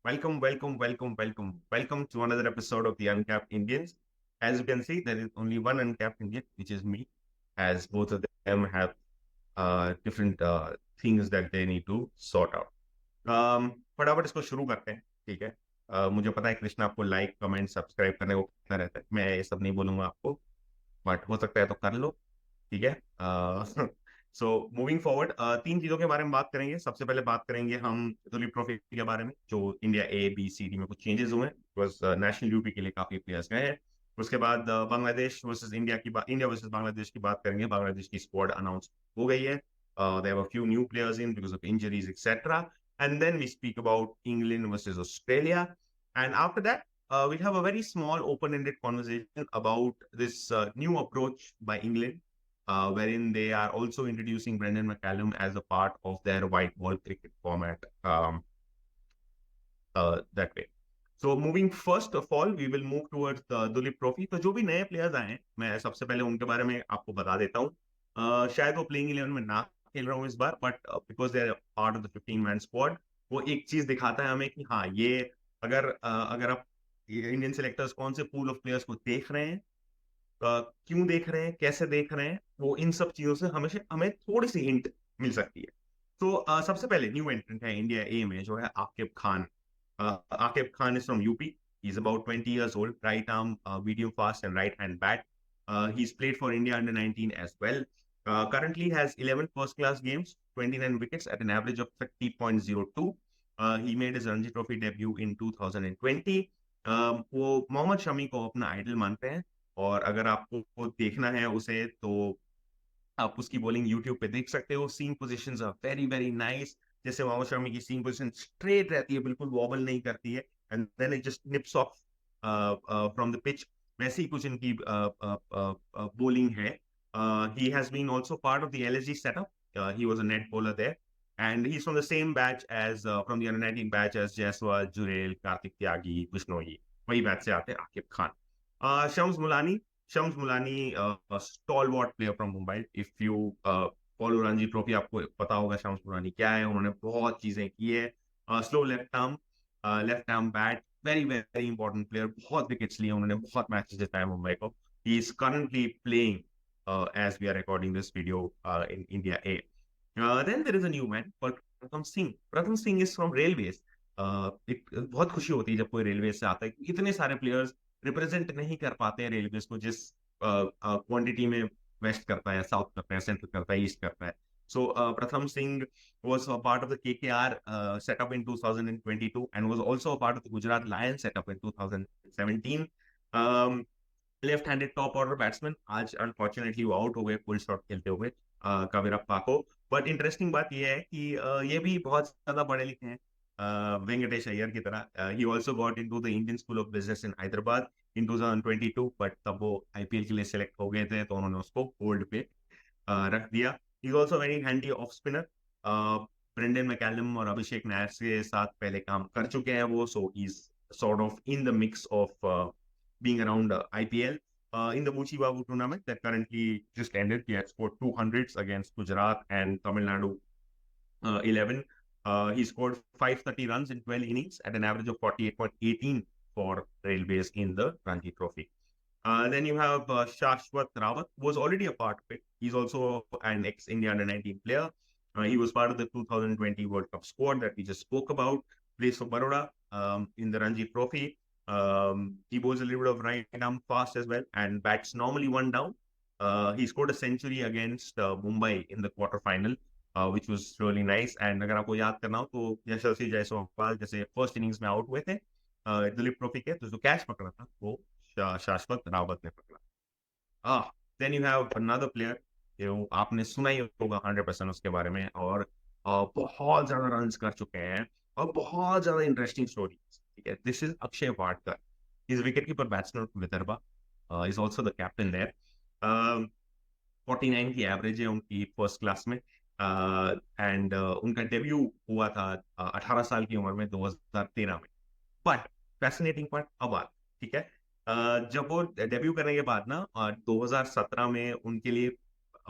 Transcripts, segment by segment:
Welcome to another episode of the Uncapped Indians. As you can see, there is only one uncapped Indian, which is me, as both of them have different things that they need to sort out. फटाफट इसको शुरू करते हैं, ठीक है। मुझे पता है कृष्णा आपको लाइक कमेंट सब्सक्राइब करने को कहता रहता है, मैं ये सब नहीं बोलूंगा आपको, बट हो सकता है तो कर लो, ठीक है। सो मूविंग फॉरवर्ड, तीन चीजों के बारे में बात करेंगे। सबसे पहले बात करेंगे हम दुलीप ट्रॉफी के बारे में, जो India A B C D में कुछ चेंजेस हुए हैं, बस नेशनल ड्यूटी के लिए काफी प्लेयर्स गए हैं। उसके बाद बांग्लादेश वर्सेस इंडिया की बात, इंडिया वर्सेस बांग्लादेश की बात करेंगे। बांग्लादेश की स्क्वाड अनाउंस हो गई है। There were a few new players in because of injuries, etc. And then we speak about England versus Australia. And after that, we'll have a very small open-ended conversation about this new approach by England, wherein they are also introducing Brendan McCallum as a part of their white ball cricket format, that way. So moving first of all, we will move towards the Dulip Trophy. तो जो भी नए players आए हैं, मैं सबसे पहले उनके बारे में आपको बता देता हूँ। शायद वो प्लेइंग 11 में ना खेल रहा हूँ इस बार, but because they are part of the 15 man squad, वो एक चीज दिखाता है हमें कि हाँ, ये अगर आप इंडियन सेलेक्टर्स कौन से पूल ऑफ प्लेयर्स को देख रहे हैं, क्यों देख रहे हैं, कैसे देख रहे हैं, वो इन सब चीजों से हमेशा हमें थोड़ी सी हिंट मिल सकती है। तो सबसे पहले न्यू एंट्रेंट है इंडिया ए में, जो है Aqib Khan. Aqib Khan is from UP. He's about 20 years old, right arm, medium fast and right hand bat. He's played for India under 19 as well. Currently has 11 first class games, 29 wickets at an average of 30.02. He made his Ranji Trophy debut in 2020. वो मोहम्मद शमी को अपना idol मानते हैं, और अगर आपको देखना है उसे तो आप उसकी बॉलिंग यूट्यूब पे देख सकते हो। Seam positions are very very nice. जैसे मोहम्मद शमी की सीम पोजीशन स्ट्रेट रहती है, बिल्कुल वॉबल नहीं करती है, and then it just nips off from the pitch, वैसे ही कुछ इनकी बॉलिंग है। He has been also part of the LSG setup. He was a net bowler there, and he's from the same batch as from the under 19 batch as Jaiswal, Jurel, Kartik Tyagi, Bishnoi. वही batch से आते हैं Aqib Khan. Shams Mulani. Shams Mulani, a stalwart player from Mumbai. If you follow Ranji trophy, आपको पता होगा शम्स मुलानी क्या है। उन्होंने बहुत चीजें की है। Slow left arm bat, very very important player. बहुत विकेट्स लिए उन्होंने, बहुत मैचेस जिताए मुंबई को। He is currently playing as we are recording this video in India A. Then there is a new man called Pratham Singh. प्रथम सिंह इज फ्रॉम रेलवेज. एक बहुत खुशी होती है जब कोई रेलवे से आता है। इतने सारे प्लेयर्स रिप्रेजेंट नहीं कर पाते हैं रेलवे को, जिस क्वांटिटी में वेस्ट करता है, साउथ करता है, सेंट्रल करता है, ईस्ट करता है। So Pratham Singh was a part of the KKR setup in 2022 and was also a part of the Gujarat Lions setup in 2017. Um, left-handed top order batsman, आज unfortunately वो out हो गए full shot खेलते हुए, कावेरप्पा को। But interesting बात ये है कि ये भी बहुत ज्यादा पढ़े लिखे हैं, वेंकटेश अय्यर की तरह। ही also got into the Indian school of business in Hyderabad in 2022, but तब वो IPL के लिए सिलेक्ट हो गए थे, तो उन्होंने उसको होल्ड पे रख दिया। He is also very handy off spinner. Brendon McCullum और अभिषेक नायर के साथ पहले काम कर चुके हैं वो, so he is sort of in the mix of being around IPL. In the Buchi Babu tournament that currently just ended, he had scored 200s against Gujarat and Tamil Nadu 11. He scored 530 runs in 12 innings at an average of 48.18 for Railways in the Ranji Trophy. Then you have Shashwat Rawat, who was already a part of it. He's also an ex-India under-19 player. He was part of the 2020 World Cup squad that we just spoke about. Plays for Baroda in the Ranji Trophy. He bowls a little bit of right arm fast as well and bats normally one down. He scored a century against Mumbai in the quarterfinal, which was really nice. And अगर आपको याद करना हो तो यशस्वी जायसवाल जैसे first innings में out हुए थे दिलीप ट्रॉफी के, तो जो कैच पकड़ा था वो शाश्वत रावत ने पकड़ा। Ah, then you have another player, आपने सुना ही होगा 100% उसके बारे में, और बहुत ज्यादा रन्स कर चुके हैं और बहुत ज्यादा इंटरेस्टिंग स्टोरी। ठीक है, this is Akshay Wadkar. Is wicket keeper batsman Vidarbha, is also the captain there. 49 की एवरेज है उनकी फर्स्ट क्लास में, एंड उनका डेब्यू हुआ था 18 साल की उम्र में 2013 में। बट फैसिनेटिंग पार्ट अब आता, ठीक है। जब वो डेब्यू करने के बाद ना 2017 में उनके लिए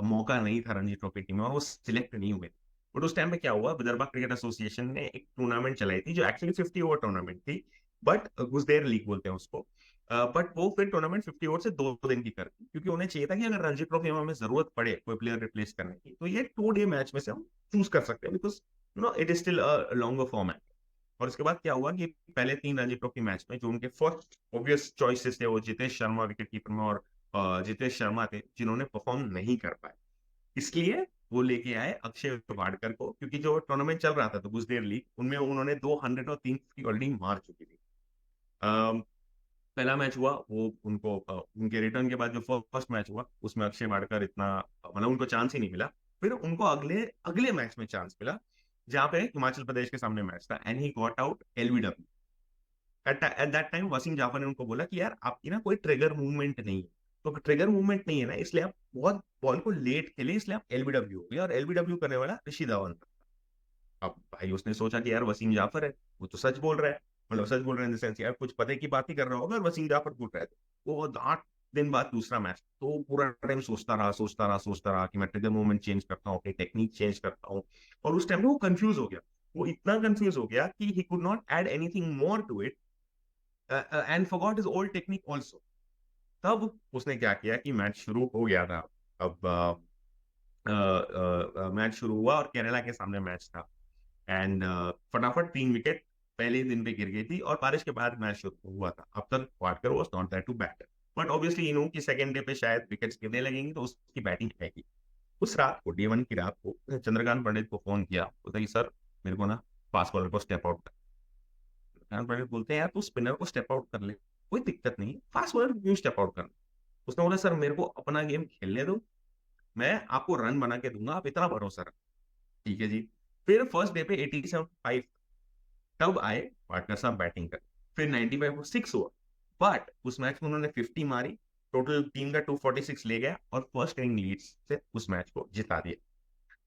मौका नहीं था रणजी ट्रॉफी टीम में, और वो सिलेक्ट नहीं हुए। बट उस टाइम पे क्या हुआ, विदर्भा क्रिकेट एसोसिएशन ने एक टूर्नामेंट चलाई थी जो एक्चुअली 50 ओवर टूर्नामेंट थी, बट गुजदेर लीग बोलते हैं उसको। बट वो फिर टूर्नामेंट 50 ओवर से 2 दिन की कर दी, क्योंकि उन्हें चाहिए था कि अगर रणजी ट्रॉफी में हमें जरूरत पड़े कोई प्लेयर रिप्लेस करने की, तो ये 2 डे मैच में से हम चूज कर सकते हैं, because it is still a longer format. और उसके बाद क्या हुआ कि पहले 3 रणजी ट्रॉफी मैच में जो उनके फर्स्ट ऑब्वियस चॉइसेस थे वो जितेश शर्मा विकेट कीपर में, और जितेश शर्मा थे जिन्होंने परफॉर्म नहीं कर पाए। इसलिए वो लेके आए अक्षय वाडकर को, क्योंकि जो टूर्नामेंट चल रहा था तो गुजदेर लीग, उनमें उन्होंने 200 और 350 ऑलरेडी मार चुकी थी। अम, पहला मैच हुआ वो उनको उनके रिटर्न के बाद जो फर्स्ट मैच हुआ उसमें अक्षय वाडकर इतना मतलब उनको चांस ही नहीं मिला। फिर उनको अगले अगले मैच में चांस मिला, जहां पे हिमाचल प्रदेश के सामने मैच था, and he got out LBW. At that time Wasim Jaffer ने उनको बोला कि यार आपकी ना कोई ट्रिगर मूवमेंट नहीं है, तो ट्रिगर मूवमेंट नहीं है ना, इसलिए आप बहुत बॉल को लेट खेले, इसलिए आप एलबीडब्ल्यू हो गया, और एलबीडब्ल्यू करने वाला ऋषि धवन था। अब भाई उसने सोचा कि यार वसीम जाफर है, वो तो सच बोल रहा है, मतलब सच बोल रहा है इन द सेंस यार कुछ पते की बात ही कर रहा होगा, और वसीम जाफर बोल रहा है। वो 8 दिन बाद दूसरा मैच, तो पूरा टाइम सोचता रहा कि मैं ट्रिगर मूवमेंट चेंज करता हूँ, अपनी टेक्निक चेंज करता हूँ। और उस टाइम में वो कंफ्यूज हो गया, वो इतना कंफ्यूज हो गया कि he could not add anything more to it, and forgot his old technique also. तब उसने क्या किया कि मैच शुरू हो गया था। अब मैच शुरू हुआ और केरला के सामने मैच था, एंड फटाफट 3 विकेट पहले ही दिन पे गिर गई थी, और बारिश के बाद मैच शुरू हुआ था। अब तक Wadkar was not that to bat, but obviously you know कि सेकंड डे पे शायद विकेट्स गिरने लगेंगी तो उसकी बैटिंग आएगी। उस रात को डे 1 की रात को चंद्रकांत पंडित को फोन किया, बोलता कि सर मेरे को ना फास्ट बॉलर को स्टेप आउट। चंद्रकांत पंडित बोलते हैं यार तू स्पिनर को स्टेप आउट कर ले, कोई दिक्कत नहीं, फास्ट बॉलर क्यों स्टेप आउट करना। उसने बोला सर मेरे को अपना गेम खेलने दो, मैं आपको रन बना के दूंगा, आप इतना भरोसा रखो। ठीक है जी। फिर फर्स्ट डे पे 87 तब आए पार्टनर साहब बैटिंग कर, फिर 95 को 6 हुआ, बट उस मैच में उन्होंने 50 मारी, टोटल टीम का 246 ले गया, और फर्स्ट इनिंग लीड से उस मैच को जिता दिया।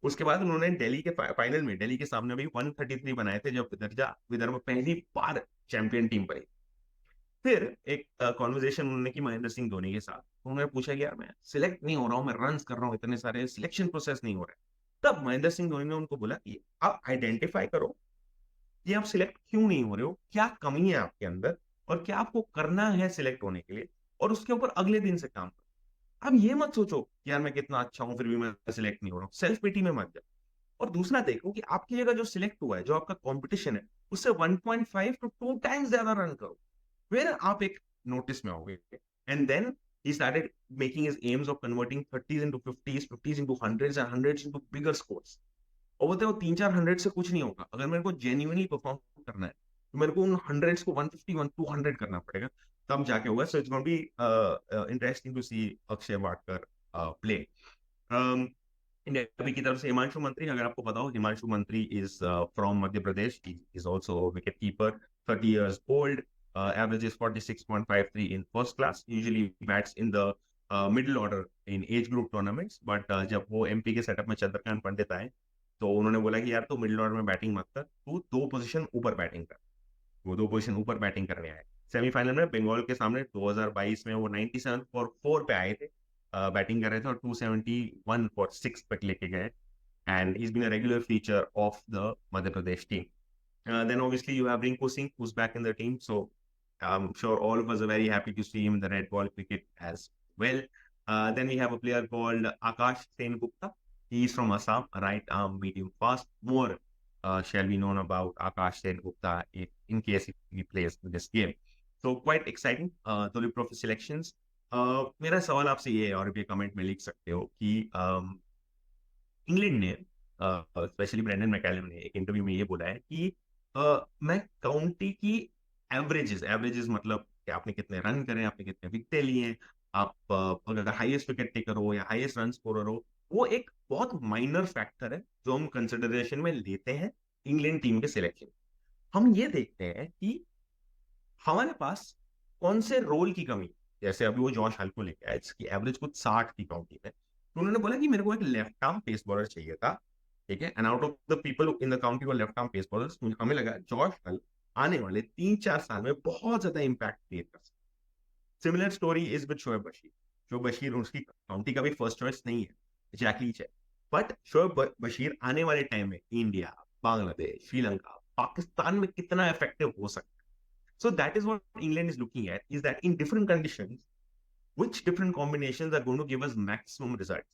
उसके बाद उन्होंने दिल्ली के फाइनल में दिल्ली के सामने भी 133 बनाए थे, जब विदर्भ पहली बार चैंपियन टीम बनी। फिर एक कॉन्वर्जेशन उन्होंने की महेंद्र सिंह धोनी के साथ, उन्होंने पूछा कि यार मैं सिलेक्ट नहीं हो रहा हूँ, मैं रन कर रहा हूँ, इतने सारे सिलेक्शन प्रोसेस नहीं हो रहा है। तब महेंद्र सिंह धोनी ने उनको बोला कि आप आइडेंटिफाई करो कि आप सिलेक्ट क्यों नहीं हो रहे हो, क्या कमी है आपके अंदर, और क्या आपको करना है सिलेक्ट होने के लिए, और उसके ऊपर अगले दिन से काम करो। अब ये मत सोचो कि यार मैं कितना अच्छा हूं फिर भी मैं सिलेक्ट नहीं हो रहा हूँ, सेल्फ पिटी में मत जाओ। और दूसरा देखो कि आपकी जगह जो सिलेक्ट हुआ है, जो आपका कंपटीशन है, उससे 1.5 टू 2 टाइम्स ज्यादा रन करो, फिर आप एक नोटिस में आओगे। And then he started making his aims of converting 30s into 50s, 50s into 100s and 100s into bigger scores। और बोलते हैं वो 3-4 100 से कुछ नहीं होगा, अगर मेरे को जेन्युइनली परफॉर्म करना है तो मेरे को उन हंड्रेड्स को 150 200 करना पड़ेगा, तब जाके होगा। So it's going be interesting to see Akshay Wadkar play. India की तरफ से हिमांशु मंत्री, अगर आपको पता हो, हिमांशु मंत्री is from Madhya Pradesh, is also wicket keeper, 30 years old, averages 46.53 in first class, usually bats in the middle order in age group tournaments, but जब वो एमपी के सेटअप में चंद्रकांत पंडित आए तो उन्होंने बोला कि यार तू मिडिल ऑर्डर में बैटिंग मत कर, तू 2 पोजीशन ऊपर बैटिंग कर। वो 2 पोजीशन ऊपर बैटिंग करने आए। सेमीफाइनल में बंगाल के सामने 2022 में वो 97 फॉर 4 पे आए थे, बैटिंग कर रहे थे, और 271 फॉर 6 पे लेके गए, and he is been a regular feature of the Madhya Pradesh team. Then obviously you have Rinku Singh who's back in the team, so I'm sure all of us are very happy to see him in the red ball cricket as well. Then we have a player called Akash Sen Gupta. He is from Assam, right arm medium fast. More shall be known about Akash Sen Gupta in case he plays this game. So quite exciting. Dolly Trophy selections. मेरा सवाल आपसे ये है, और भी comment में लिख सकते हो कि इंग्लैंड ने, स्पेशली ब्रेंडन मैकैलम ने एक इंटरव्यू में ये बोला है कि मैं काउंटी की एवरेजेस एवरेजेस मतलब कि आपने कितने रन करे, आपने कितने विकेट लिए हैं, आप अगर हाईएस्ट विकेट टेकर हो या हाईएस्ट रन स्कोरर हो, वो एक बहुत माइनर फैक्टर है जो हम कंसिडरेशन में लेते हैं इंग्लैंड टीम के सिलेक्शन। हम ये देखते हैं कि हमारे पास कौन से रोल की कमी है। जैसे अभी वो जॉश हल को लेके आया जिसकी एवरेज कुछ 60 की काउंटी में, तो उन्होंने बोला कि मेरे को एक लेफ्ट आर्म पेस बॉलर चाहिए था। ठीक है, and out of the people in the county को लेफ्ट आर्म पेस बॉलर्स, हमें लगा जॉश हल आने वाले 3-4 साल में बहुत ज्यादा इंपैक्ट क्रिएट कर सकता है। Similar story is with Shoaib Bashir. Shoaib Bashir उसकी काउंटी का भी फर्स्ट चॉइस नहीं है, जैक लीच है, बट शोएब बशीर आने वाले टाइम में इंडिया, बांग्लादेश, श्रीलंका, पाकिस्तान में कितना इफेक्टिव हो सकता है. So that is what England is looking at, is that in different conditions, which different combinations are going to give us maximum results.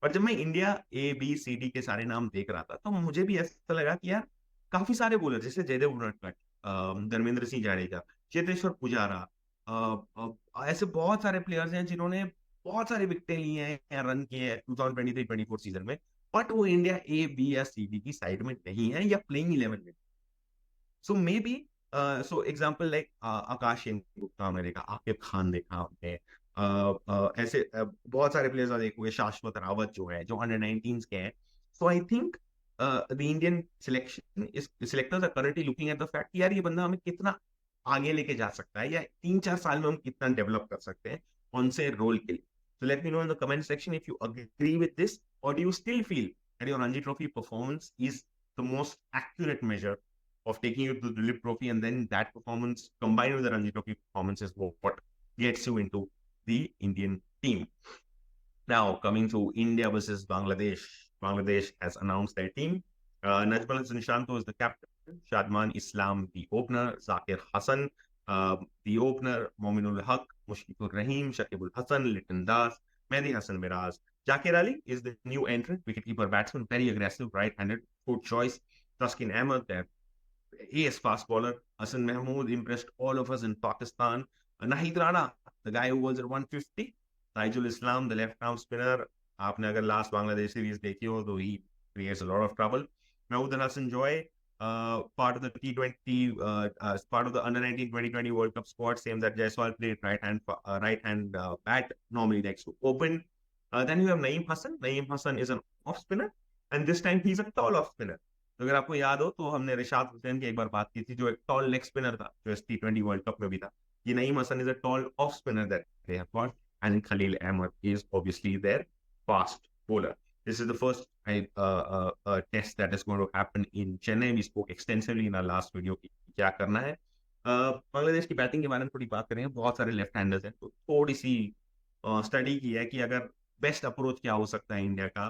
और जब मैं India A B C D के सारे नाम देख रहा था तो मुझे भी ऐसा लगा कि यार काफी सारे बॉलर जैसे जयदेव उनडकट, धर्मेंद्र सिंह जाडेजा, चेतेश्वर पुजारा, ऐसे बहुत सारे प्लेयर्स हैं जिन्होंने बहुत सारे विकेटें ली हैं या रन किए हैं 2023-24 सीजन में, बट वो इंडिया ए बी या सी डी की साइड में नहीं है या प्लेइंग 11 में. So maybe so example like Akash Gupta हमने देखा, आकिब खान देखा हमने, ऐसे बहुत सारे प्लेयर्स देखे हुए, शाश्वत रावत जो है जो अंडर 19 के हैं. So I think the Indian selectors are currently looking at the fact यार ये बंदा हमें कितना आगे लेके जा सकता है या 3-4 साल में हम कितना डेवलप कर सकते हैं कौन से रोल के लिए. So let me know in the comment section if you agree with this, or do you still feel that your Ranji Trophy performance is the most accurate measure of taking you to the Dulip Trophy, and then that performance combined with the Ranji Trophy performance is what gets you into the Indian team. Now, coming to India versus Bangladesh. Bangladesh has announced their team. Najmal Hassan Shanto is the captain. Shadman Islam, the opener. Zakir Hassan, the opener. Mominul Haq, Mushfiqur Rahim, Shakibul Hassan, Liton Das, Mehdi Hassan Miraz. Zakir Ali is the new entrant, wicketkeeper batsman, very aggressive, right-handed, good choice. Taskin Ahmed, their ace fast bowler. Hassan Mahmood impressed all of us in Pakistan. Nahid Rana, the guy who was at 150. Taijul Islam, the left-arm spinner. आपने अगर last Bangladesh series देखी हो तो he creates a lot of trouble. Mahmood Hassan Joy, part of the T20, part of the under 19 2020 World Cup squad. Same that Jaiswal played right hand bat, normally likes to open. Then you have Naeem Hassan. Naeem Hassan is an off spinner, and this time he's a tall off spinner. तो अगर आपको याद हो तो हमने रिशाद हुसैन की एक बार बात की थी जो एक टॉल लेग स्पिनर था जो T20 वर्ल्ड कप में भी था. ये Naeem Hasan is a tall off spinner that they have got, and Khalil Ahmed is obviously their fast bowler. This is the first test that is going to happen in Chennai. We spoke extensively in our last video कि क्या करना है. बांग्लादेश की batting के बारे में थोड़ी बात करेंगे. बहुत सारे लेफ्ट हैंडर्स हैं तो थोड़ी सी स्टडी की है कि अगर बेस्ट अप्रोच क्या हो सकता है इंडिया का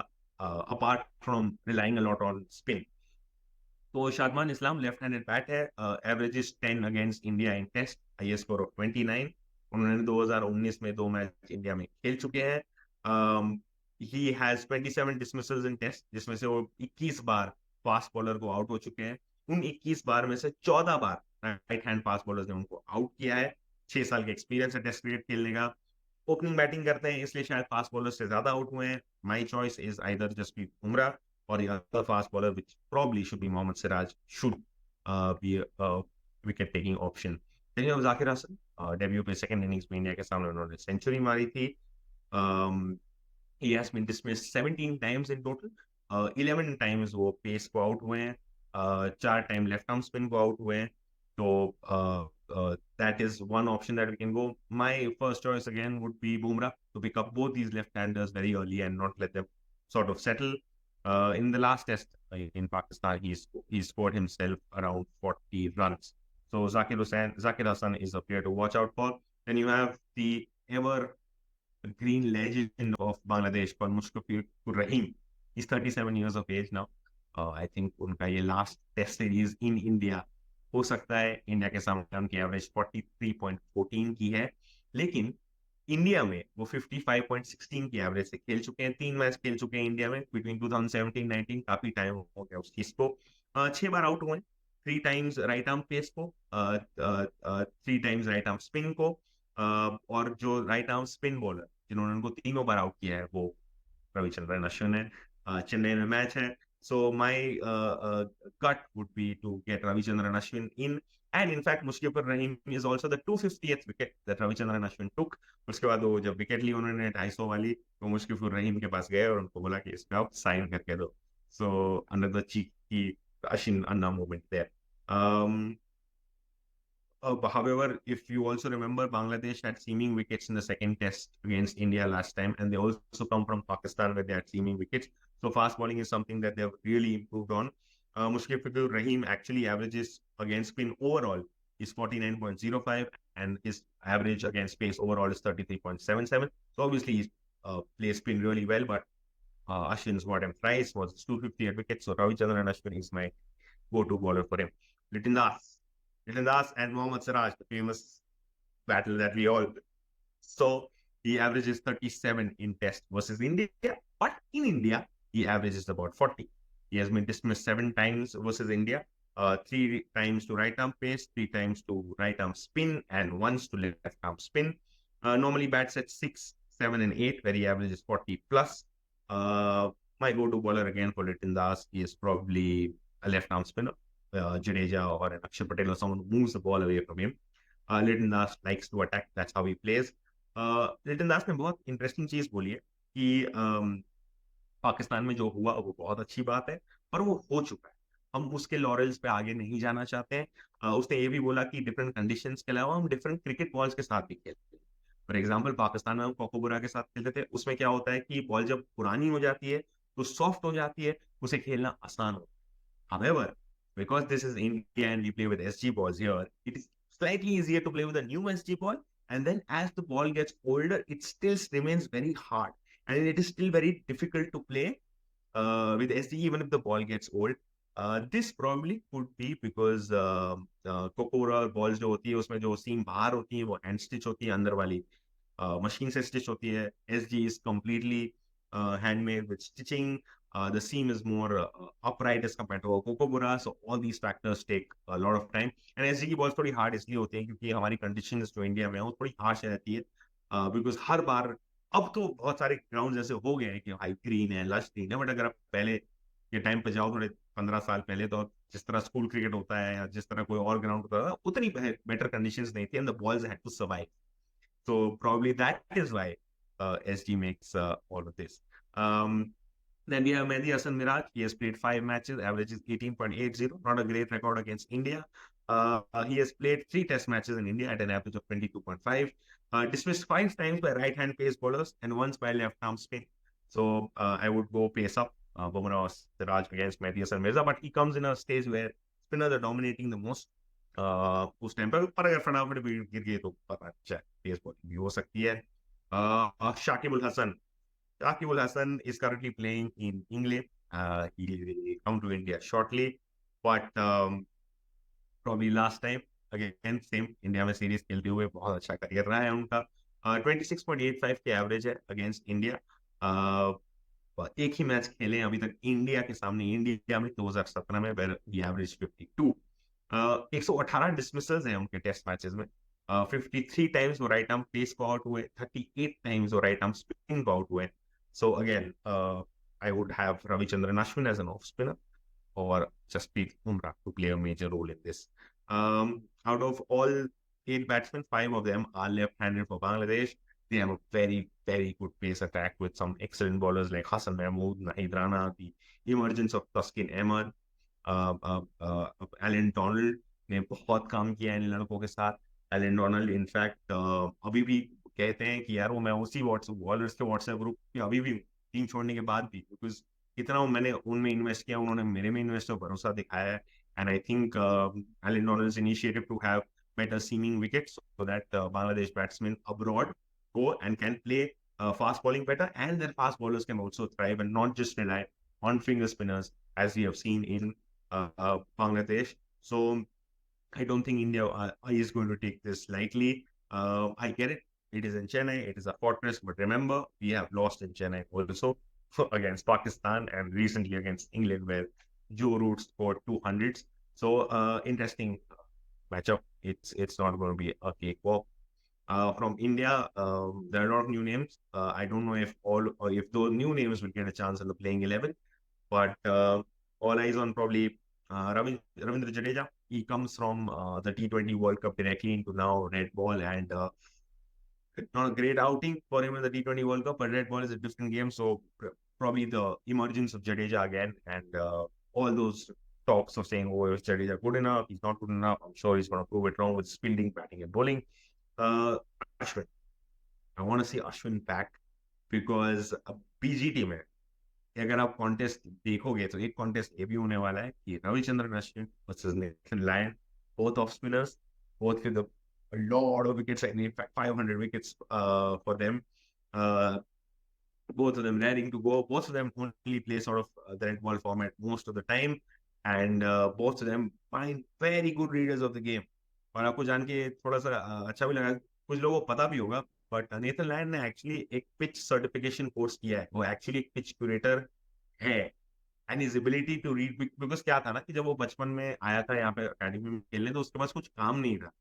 apart from relying a lot on spin. तो Shadman Islam left handed bat है, average is 10 against India in test, highest score of 29. उन्होंने 2019 में 2 मैच इंडिया में खेल चुके हैं. He has 27 dismissals in test, जिसमें से वो 21 बार फास्ट बॉलर को आउट हो चुके हैं. उन 21 बार में से 14 बार राइट हैंड फास्ट बॉलर्स ने उनको आउट किया है. 6 साल का एक्सपीरियंस है टेस्ट क्रिकेट खेलने का. ओपनिंग बैटिंग करते हैं इसलिए शायद फास्ट बॉलर से ज्यादा आउट हुए हैं. My choice is either Jasprit Bumrah or the other fast bowler, which probably should be Mohammad Siraj, should be a wicket-taking option. Then you have Zakir Hassan, debut पे second innings में India के सामने उन्होंने century मारी थी. He has been dismissed 17 times in total. 11 times वो pace को out हुए हैं, 4 टाइम लेफ्ट आर्म स्पिन को आउट हुए हैं. तो that is one option that we can go. My first choice again would be Bumrah to pick up both these left-handers very early and not let them sort of settle. In the last test in Pakistan, he scored himself around 40 runs. So Zakir Hassan is a player to watch out for. Then you have the evergreen legend of Bangladesh, Mushfiqur Rahim. He's 37 years of age now. I think उनका ये last test series in India हो सकता है India के सामने उनकी average 43.14 की है, लेकिन इंडिया में वो 55.16 की एवरेज से खेल चुके हैं. 3 मैच खेल चुके हैं इंडिया में बिटवीन 2017-19, काफी टाइम हो गया उस चीज को. 6 बार आउट हुए, 3 टाइम्स राइट आर्म पेस को, 3 टाइम्स राइट आर्म स्पिन को, और जो राइट आर्म स्पिन बॉलर जिन्होंने उनको 3 बार आउट किया है वो रविचंद्रन अश्विन है. चेन्नई में मैच है. So my gut would be to get Ravichandran Ashwin in. And in fact, Mushfiqur Rahim is also the 250th wicket that Ravichandran Ashwin took. उसके बाद वो जब विकेट ली उन्होंने 250 वाली, तो मुश्किफुर रहीम के पास गए और उनको बोला कि इसका आप साइन करके दो. So under the cheeky Ashin Anna moment there. However, if you also remember, Bangladesh had seaming wickets in the second test against India last time, and they also come from Pakistan where they had seaming wickets. So fast bowling is something that they've really improved on. Mushfiqur Rahim actually averages against spin overall is 49.05, and his average against pace overall is 33.77. So obviously he plays spin really well, but Ashwin's what price was 250 at wicket. So Ravichandran Ashwin is my go-to bowler for him. Litin Das and Mohammad Siraj, the famous battle that we all. So he averages 37 in Test versus India, but in India he averages about 40. He has been dismissed 7 times versus India, 3 times to right arm pace, 3 times to right arm spin, and once to left arm spin. Normally bats at 6, 7, and 8, where he averages 40 plus. My go-to bowler again for Litin Das is probably a left arm spinner, Jadeja or an Akshar Patel or someone who moves the ball away from him. Litin Das likes to attack. That's how he plays. Liton Das ने बहुत interesting चीज बोली है कि पाकिस्तान में जो हुआ वो बहुत अच्छी बात है, पर वो हो चुका है। हम उसके लॉरेल्स पे आगे नहीं जाना चाहते हैं। उसने ये भी बोला कि डिफरेंट कंडीशंस के अलावा हम डिफरेंट क्रिकेट बॉल्स के साथ भी खेलते हैं। फॉर एग्जाम्पल पाकिस्तान में हम कोकोबुरा के साथ खेलते थे, उसमें क्या होता है कि बॉल जब पुरानी हो जाती है तो सॉफ्ट हो जाती है, उसे खेलना आसान होता है। However, because this is India and we play with SG balls here, it is slightly easier to play with a new SG ball. And then as the ball gets older, it still remains very hard. And it is still very difficult to play with SG even if the ball gets old. This probably could be because Kokora balls जो होती है उसमें जो सीम बाहर होती है वो hand stitch होती है अंदर वाली, मशीन से स्टिच होती है. SG is completely handmade with stitching. The seam is more upright as compared to Kokobura, so all these factors take a lot of time. And SG की balls थोड़ी hard इसलिए होती है क्योंकि हमारी conditions जो इंडिया में है वो थोड़ी harsh रहती है, because हर बार अब तो बहुत सारे ग्राउंड जैसे हो गए हैं कि हाई ग्रीन है, लश ग्रीन है, बट अगर आप पहले के टाइम पे जाओ थोड़े 15 साल पहले, तो जिस तरह स्कूल क्रिकेट होता है या जिस तरह कोई और ग्राउंड होता था उतनी बेटर कंडीशंस नहीं थी, and the balls had to survive. So probably that is why SG makes all of this. Then we have Mehdi Hasan Miraj. He has played 5 matches, averages 18.80. Not a great record against India. He has played 3 test matches in India at an average of 22.5. Dismissed 5 times by right-hand pace bowlers and once by left-arm spin. So I would go pace up Bumrah or Siraj against Mehdi Hasan Mirza, but he comes in a stage where spinners are dominating the most. उस time पर अगर फटाफट भी गिर गए तो पता चल तेज बॉलिंग भी हो सकती है. Shakib Al Hasan is currently playing in England. He will come to India shortly, but probably last time again same India में सीरीज खेलते हुए बहुत अच्छा करियर रहा है उनका. 26.85 के एवरेज है अगेंस्ट इंडिया. एक ही मैच खेले अभी तक इंडिया के सामने, इंडिया में 2017 में, वेयर ही एवरेज 52. 118 डिसमिसल्स हैं उनके टेस्ट मैचेस में. 53 टाइम्स वो राइट आर्म पेस को आउट हुए, 38 टाइम्स वो राइट आर्म स्पिन को आउट हुए. So again I would have Ravichandran Ashwin as an off spinner or Jasprit Bumrah to play a major role in this. Out of all 8 batsmen, 5 of them are left-handed for Bangladesh. They have a very, very good pace attack with some excellent bowlers like Hassan Mahmood, Nahid Rana, the emergence of Taskin Ahmed, Allan Donald ने बहुत काम किया है इन लड़कों के साथ. Allan Donald in fact अभी भी कहते हैं कि यार वो मैं उसी बॉलर्स के व्हाट्सएप ग्रुप में अभी भी टीम छोड़ने के बाद भी, बिकॉज इतना मैंने उनमें इन्वेस्ट किया, उन्होंने मेरे में इन्वेस्ट और भरोसा दिखाया है. And I think Allan Donald's initiative to have better seaming wickets so that Bangladesh batsmen abroad go and can play fast bowling better, and their fast bowlers can also thrive and not just rely on finger spinners as we have seen in Bangladesh. So I don't think India is going to take this lightly. I get it. It is in Chennai. It is a fortress. But remember, we have lost in Chennai also against Pakistan and recently against England, where Joe Root scored 200s. So interesting matchup. It's not going to be a cakewalk. From India, there are a lot of new names. I don't know if those new names will get a chance in the playing 11, but all eyes on probably Ravindra Jadeja. He comes from the T20 World Cup directly into now red ball, and not a great outing for him in the T20 World Cup, but red ball is a different game. So probably the emergence of Jadeja again, and all those talks of saying, oh, is Jadeja good enough? He's not good enough. I'm sure he's going to prove it wrong with fielding, batting, and bowling. Ashwin. I want to see Ashwin back because BGT में अगर आप contest देखोगे तो एक contest ये भी होने वाला है कि Ravichandran Ashwin versus Nathan Lyon, both off spinners, both with a lot of wickets, in fact 500 wickets for them. both of them raring to go. Both of them only play sort of the red ball format most of the time, and both of them find very good readers of the game. और आपको जान के थोड़ा सा अच्छा भी लगा, कुछ लोगों को पता भी होगा, बट नेथन लायन ने एक्चुअली एक पिच सर्टिफिकेशन कोर्स किया है, वो एक्चुअली एक पिच क्यूरेटर है। And his ability to read, because क्या था ना कि जब वो बचपन में आया था यहाँ पे अकेडमी में खेलने, तो उसके पास कुछ काम नहीं था।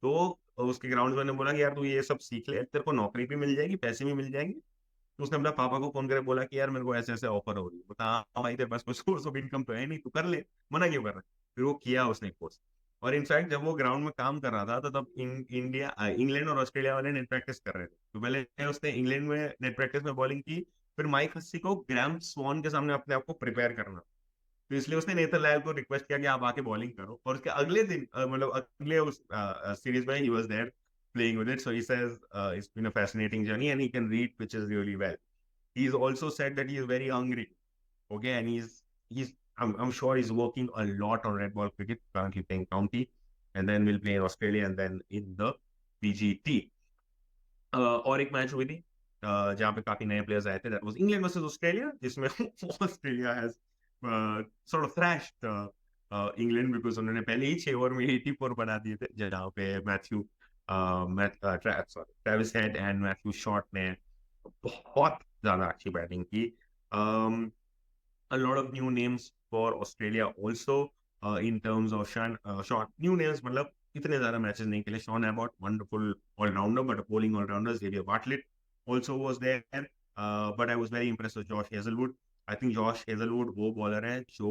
तो उसके ग्राउंड ने बोला कि यार तू ये सब सीख ले, तेरे को नौकरी भी मिल जाएगी, पैसे भी मिल जाएंगे। तो उसने अपना पापा को फोन करके बोला कि यार मेरे को ऐसे ऐसे ऑफर हो रही है। बता, हाँ भाई तेरे पास कोई सोर्स ऑफ इनकम तो है नहीं, तू कर ले, मना क्यों कर रहा है? फिर वो किया उसने कोर्स। और इनफैक्ट जब वो ग्राउंड में काम कर रहा था, तो तब इंग्लैंड और ऑस्ट्रेलिया वाले नेट प्रैक्टिस कर रहे थे। तो पहले उसने इंग्लैंड में नेट प्रैक्टिस में बॉलिंग की, फिर माइक हस्सी को ग्राहम स्वॉन के सामने अपने आप को प्रिपेयर करना। तो इसलिए उसने नेथन लायल को रिक्वेस्ट किया कि आप आके बॉलिंग करो, और उसके अगले दिन मतलब अगले उस सीरीज में he was there playing with it. So he says it's been a fascinating journey and he can read pitches really well. He's also said that he is very hungry. Okay, and he's I'm sure he's working a lot on red ball cricket, currently playing county, and then will play in Australia and then in the PGT. और एक match हुई थी जहाँ पे काफी नए players आए थे, that was England versus Australia, जिसमें Australia has sort of thrashed England, because उन्होंने पहले ही 6 ओवर में 84 बना दिए थे, जहाँ पे Travis head and Matthew Short ने बहुत ज्यादा अच्छी बैटिंग की। A lot of new names for Australia also in terms of short new names, मतलब इतने ज्यादा मैचेस नहीं खेले। Shaun Abbott wonderful allrounder, but bowling allrounder Xavier Bartlett also was there, but I was very impressed with Josh Hazelwood. I think Josh Hazelwood वो bowler है जो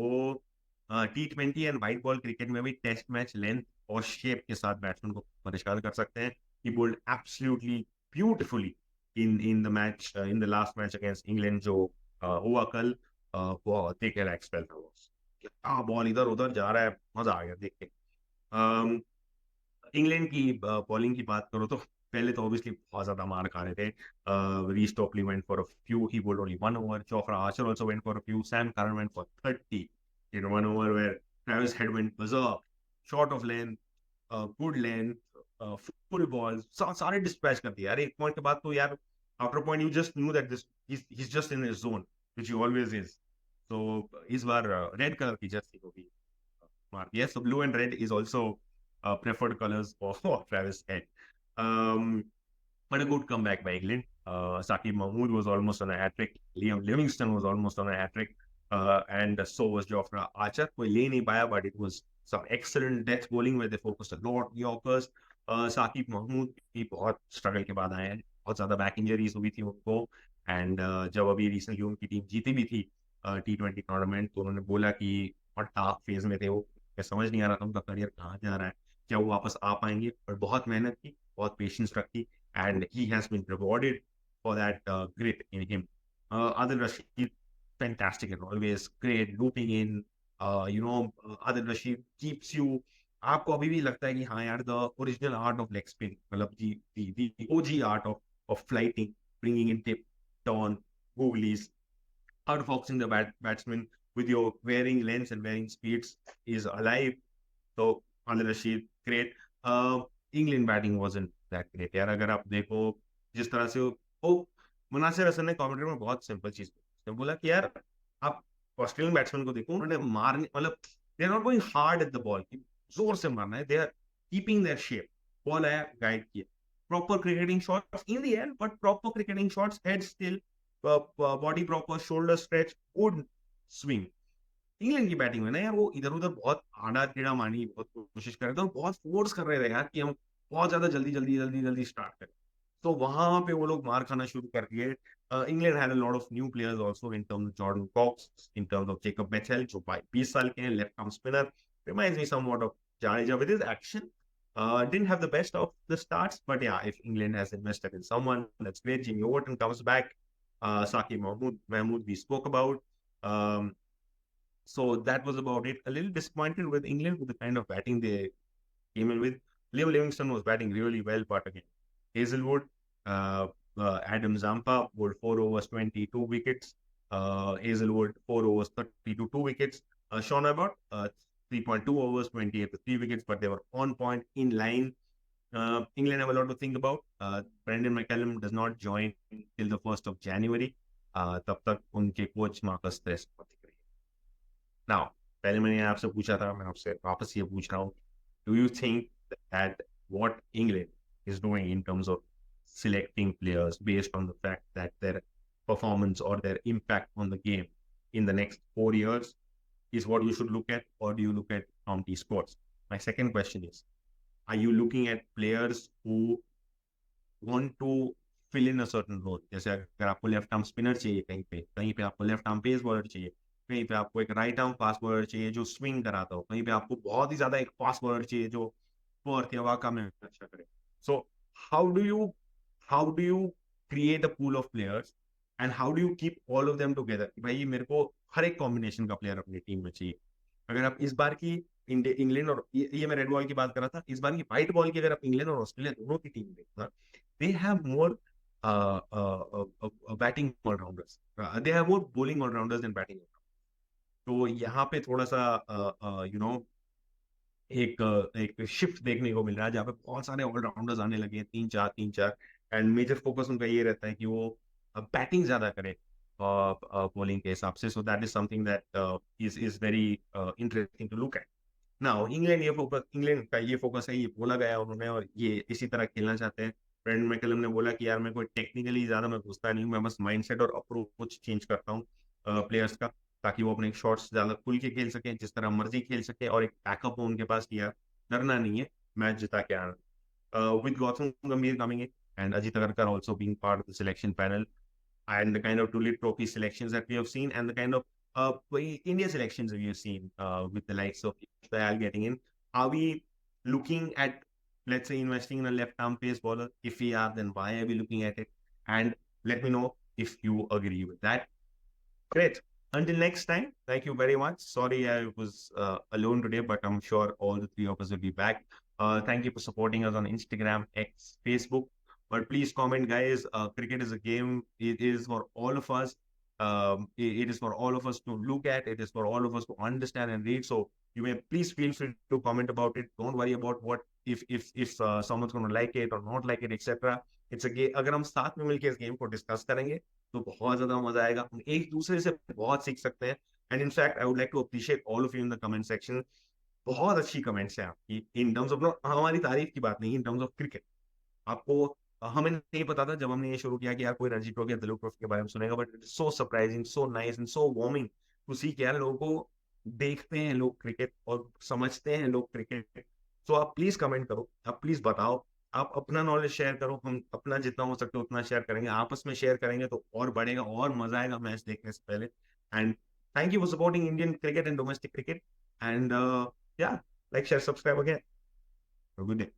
T20 and white ball cricket में भी test match length और shape के साथ batsman को परेशान कर सकते हैं। He bowled absolutely beautifully in the match in the last match against England जो हुआ कल। बहुत ही गहरा एक्सपेल था वो, क्या बॉल इधर उधर जा रहा है, मजा आ गया देख के। इंग्लैंड की बॉलिंग की बात करो तो पहले तो ऑब्वियसली बहुत ज्यादा मार खा रहे थे। रीस स्टोकली went for a few, he bowled only 1 over. Jofra Archer also went for a few. Sam Curran went for 30 in 1 over, where Travis Head went berserk, short of length, good length, full balls, सारे dispatch कर दिया यार। एक point के बाद तो यार after point you just knew that this he's just in his zone, which he always is. So इस बार रेड कलर की जर्सी को भी मार दिया। So blue and red is also preferred colors for Travis Head. Um, but a good comeback by England. Saqib Mahmood was almost on a hat trick. Liam Livingston was almost on a hat trick. And so was Jofra Archer. कोई ले नहीं पाया, but it was some excellent death bowling where they focused a lot on Yorkers. Saqib Mahmood भी बहुत struggle के बाद आए हैं, बहुत ज्यादा बैक इंजरीज हुई थी उनको। एंड जब अभी रिसेंटली उनकी टीम जीती भी थी T20 टूर्नामेंट, तो उन्होंने बोला कि बहुत टाफ फेज में थे वो, समझ नहीं आ रहा था उनका करियर कहाँ जा रहा है, क्या वो वापस आ पाएंगे। पर बहुत मेहनत की, बहुत पेशेंस रखी, and he has been rewarded for that grit in him. Adil Rashid, fantastic and always great looping in. Adil Rashid keeps you. आपको अभी भी लगता है कि हाँ यार, the original art of leg spin, मतलब the OG art of flighting, bringing in tip, turn, googlies, outfoxing the batsman with your varying lengths and varying speeds is alive. So Adil Rashid, great. England batting wasn't that great यार। अगर आप देखो जिस तरह से वो मुनासिर हसन ने commentary में बहुत सिंपल चीज उसने बोला कि यार आप ऑस्ट्रेलियन बैट्समैन को देखो, उन्होंने मारने मतलब they are not going hard at the ball, जोर से मारना है, they are keeping their shape. Ball आया, गाइड किया, proper cricketing shots in the air, but proper cricketing shots, head still, body proper, shoulder stretch, good swing. England की batting में ना यार वो इधर उधर बहुत आड़ा टेढ़ा मारने की बहुत कोशिश कर रहे थे, और बहुत फोर्स कर रहे थे यार कि हम बहुत ज्यादा जल्दी जल्दी जल्दी जल्दी स्टार्ट करें। तो वहां पे वो लोग मार खाना शुरू कर दिए। England had a lot of new players also in terms of Jordan Cox, in terms of Jacob Bethell जो 20 साल के हैं, left arm spinner, reminds me somewhat of Jadeja with his action. Didn't have the best of the starts, but yeah, if England has invested in someone, that's great. Jimmy Overton comes back. Saqib Mahmood we spoke about. Um, so that was about it. A little disappointed with England with the kind of batting they came in with. Liam Livingston was batting really well, but again, Hazelwood, Adam Zampa bowled 4 overs, 22 wickets. Hazelwood 4 overs, 32, 2 wickets. Sean Abbott, 3.2 overs, 28 with 3 wickets, but they were on point, in line. England have a lot to think about. Brendan McCallum does not join till the 1st of January. तब तक उनके coach Marcus टेरेस्को को दिख रही है। Now पहले मैंने आपसे पूछा था, मैं आपसे वापस ये पूछ रहा हूँ, do you think that what England is doing in terms of selecting players based on the fact that their performance or their impact on the game in the next 4 years is what you should look at, or do you look at county sports? My second question is, are you looking at players who want to fill in a certain role? जैसे अगर आपको left arm spinner चाहिए, कहीं पे आपको left arm pace bowler चाहिए, कहीं पे आपको एक राइट आर्म फास्ट बॉलर चाहिए जो स्विंग कराता हो, कहीं पे आपको बहुत ही ज्यादा एक फास्ट बॉलर चाहिए जो पर्थ या वाका में अच्छा करे. So how do you how do you create a pool of players and how do you keep all of them together? भाई मेरे को हर एक कॉम्बिनेशन का प्लेयर अपनी टीम में चाहिए. अगर आप इस बार की इंग्लैंड और ये मैं रेड बॉल की बात कर रहा था, इस बार की व्हाइट बॉल की अगर आप इंग्लैंड और ऑस्ट्रेलिया दोनों की टीम देखना, they have more batting all-rounders. They have more bowling all-rounders than batting all-rounders. तो यहाँ पे थोड़ा सा एक शिफ्ट देखने को मिल रहा है जहाँ पे बहुत सारे ऑलराउंडर्स आने लगे हैं, तीन चार. एंड मेजर फोकस उनका ये रहता है कि वो बैटिंग ज्यादा करे बॉलिंग के हिसाब से. So that is something that is very interesting to look at. Now England का ये फोकस है, ये बोला गया उन्होंने, और ये इसी तरह खेलना चाहते हैं. ब्रेंडन मैकलम ने बोला कि यार मैं कोई टेक्निकली ज्यादा मैं घुसता नहीं हूँ, मैं बस माइंडसेट और अप्रोच चेंज करता हूँ प्लेयर्स का, ताकि वो अपने शॉट्स ज्यादा खुल के खेल सके, जिस तरह मर्जी खेल सके, और एक बैकअप हो उनके पास कि यार डरना नहीं है, मैच जिता के आना. विद गौतम गंभीर coming in and Ajit Agarkar also being part of the selection panel, and the kind of Tulip Trophy selections that we have seen, and the kind of India selections we have seen with the likes of Dayal getting in. Are we looking at, let's say, investing in a left-arm pace bowler? If we are, then why are we looking at it? And let me know if you agree with that. Great. Until next time, thank you very much. Sorry I was alone today, but I'm sure all the three of us will be back. Thank you for supporting us on Instagram, X, Facebook. But please comment, guys. Cricket is a game. It is for all of us. It is for all of us to look at. It is for all of us to understand and read. So you may please feel free to comment about it. Don't worry about what if someone's going to like it or not like it, etc. It's a game. अगर हम साथ में मिलकर इस game को discuss करेंगे तो बहुत ज्यादा मजा आएगा. हम एक दूसरे से बहुत सीख सकते हैं. And in fact I would like to appreciate all of you in the comment section. बहुत अच्छी कमेंट्स हैं आपकी इन टर्म्स ऑफ, हमारी तारीफ की बात नहीं, इन टर्म्स ऑफ क्रिकेट. आपको हमें नहीं पता था जब हमने ये शुरू किया कि यार कोई रणजी ट्रॉफी या दिलीप ट्रॉफी के बारे में सुनेगा, but it is so surprising, so nice and so warming to see कि यार लोगों को देखते हैं लोग क्रिकेट और समझते हैं लोग क्रिकेट. तो आप प्लीज कमेंट करो, आप प्लीज बताओ, आप अपना नॉलेज शेयर करो. हम अपना जितना हो सकता है उतना शेयर करेंगे, आपस में शेयर करेंगे तो और बढ़ेगा और मजा आएगा मैच देखने से पहले. And thank you for supporting Indian cricket and domestic cricket. And yeah, like share subscribe again. Good day.